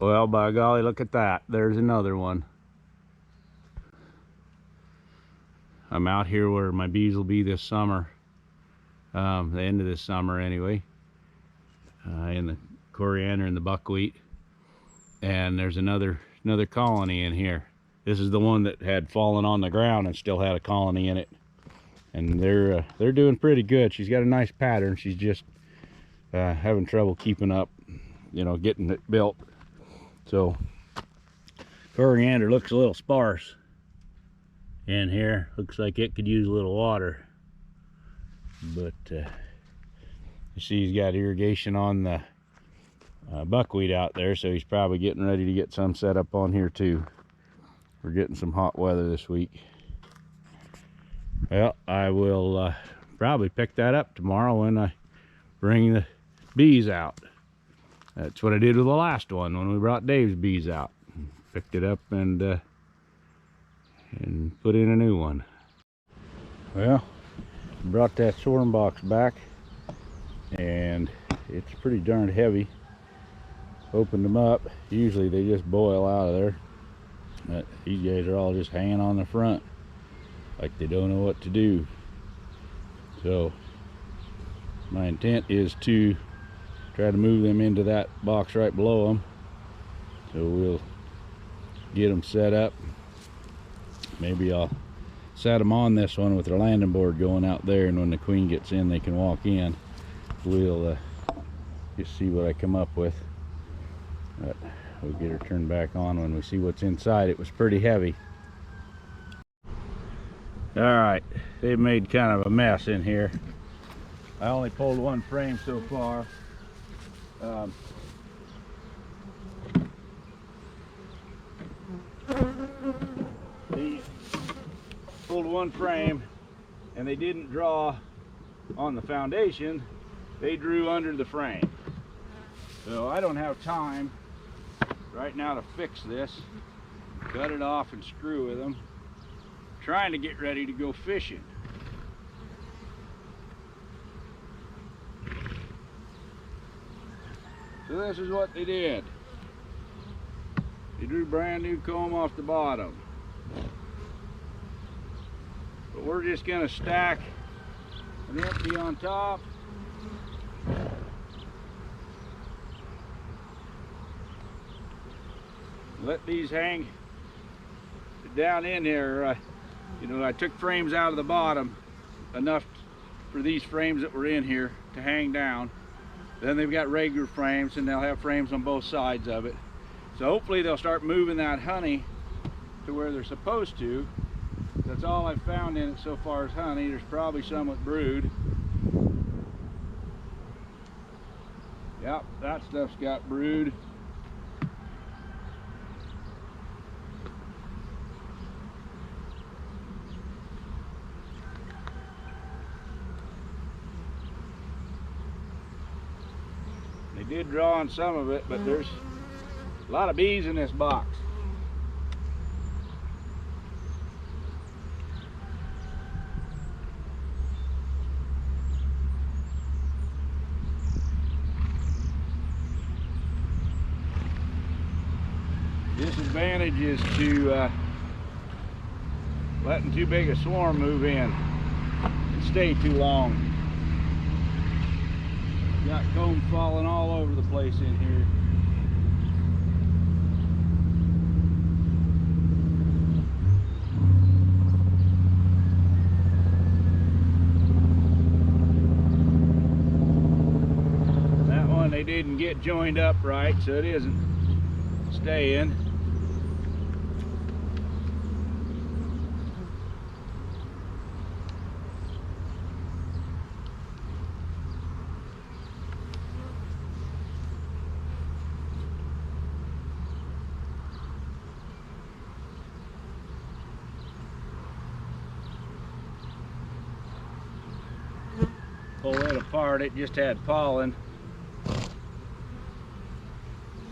Well, by golly, look at that. There's another one. I'm out here where my bees will be this summer. The end of this summer anyway. In the coriander and the buckwheat. And there's another colony in here. This is the one that had fallen on the ground and still had a colony in it. And they're doing pretty good. She's got a nice pattern. She's just having trouble keeping up, you know, getting it built. So coriander looks a little sparse in here. Looks like it could use a little water. But you see he's got irrigation on the buckwheat out there, so he's probably getting ready to get some set up on here too. We're getting some hot weather this week. Well, I will probably pick that up tomorrow when I bring the bees out. That's what I did with the last one when we brought Dave's bees out. Picked it up and put in a new one. Well, brought that swarm box back, and it's pretty darn heavy. Opened them up. Usually they just boil out of there, but these guys are all just hanging on the front like they don't know what to do. So my intent is to try to move them into that box right below them. So we'll get them set up. Maybe I'll set them on this one with their landing board going out there, and when the queen gets in they can walk in. We'll just see what I come up with. But we'll get her turned back on when we see what's inside. It was pretty heavy. Alright, they've made kind of a mess in here. I only pulled one frame so far. Pulled one frame, and they didn't draw on the foundation. They drew under the frame. So I don't have time right now to fix this. Cut it off and screw with them. Trying to get ready to go fishing. So this is what they did. They drew brand new comb off the bottom. But we're just gonna stack an empty on top. Let these hang down in here. You know, I took frames out of the bottom, enough for these frames that were in here to hang down. Then they've got regular frames, and they'll have frames on both sides of it. So hopefully they'll start moving that honey to where they're supposed to. That's all I've found in it so far is honey. There's probably some with brood. Yep, that stuff's got brood. They did draw on some of it, but there's a lot of bees in this box. Disadvantage is to letting too big a swarm move in and stay too long. Got comb falling all over the place in here. That one they didn't get joined up right, so it isn't staying. Pull it apart, it just had pollen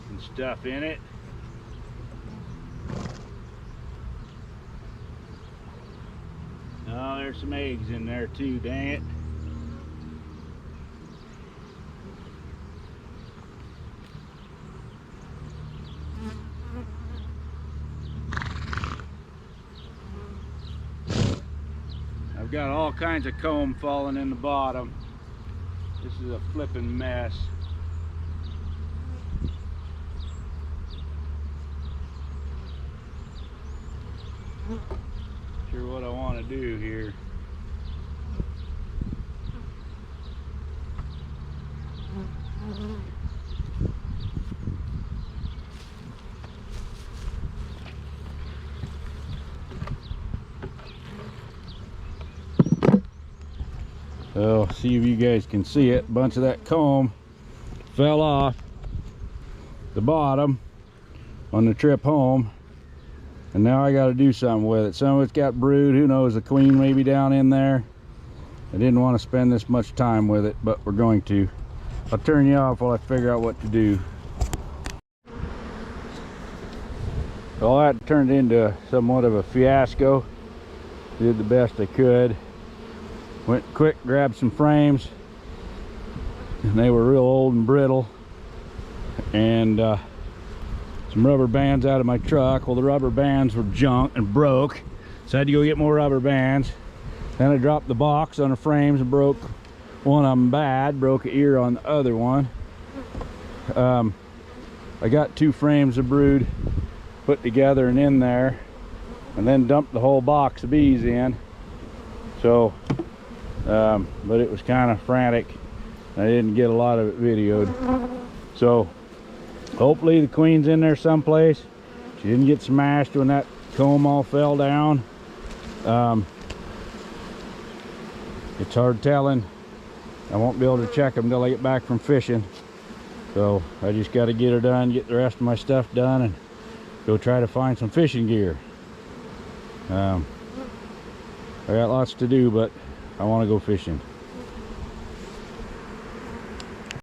and stuff in it. Oh, there's some eggs in there too, dang it. We've got all kinds of comb falling in the bottom. This is a flipping mess. Sure what I want to do here. Oh, see if you guys can see it. A bunch of that comb fell off the bottom on the trip home, and now I got to do something with it. Some of it's got brood. Who knows, the queen may be down in there. I didn't want to spend this much time with it, but we're going to. I'll turn you off while I figure out what to do. Well, that turned into somewhat of a fiasco. Did the best I could. Went quick, grabbed some frames, and they were real old and brittle, and some rubber bands out of my truck. Well, the rubber bands were junk and broke, so I had to go get more rubber bands. Then I dropped the box on the frames and broke one of them bad, broke an ear on the other one. I got 2 frames of brood put together and in there, and then dumped the whole box of bees in. So but it was kind of frantic. I didn't get a lot of it videoed. So hopefully the queen's in there someplace. She didn't get smashed when that comb all fell down. It's hard telling. I won't be able to check them until I get back from fishing. So I just got to get her done, get the rest of my stuff done, and go try to find some fishing gear. I got lots to do, but I want to go fishing.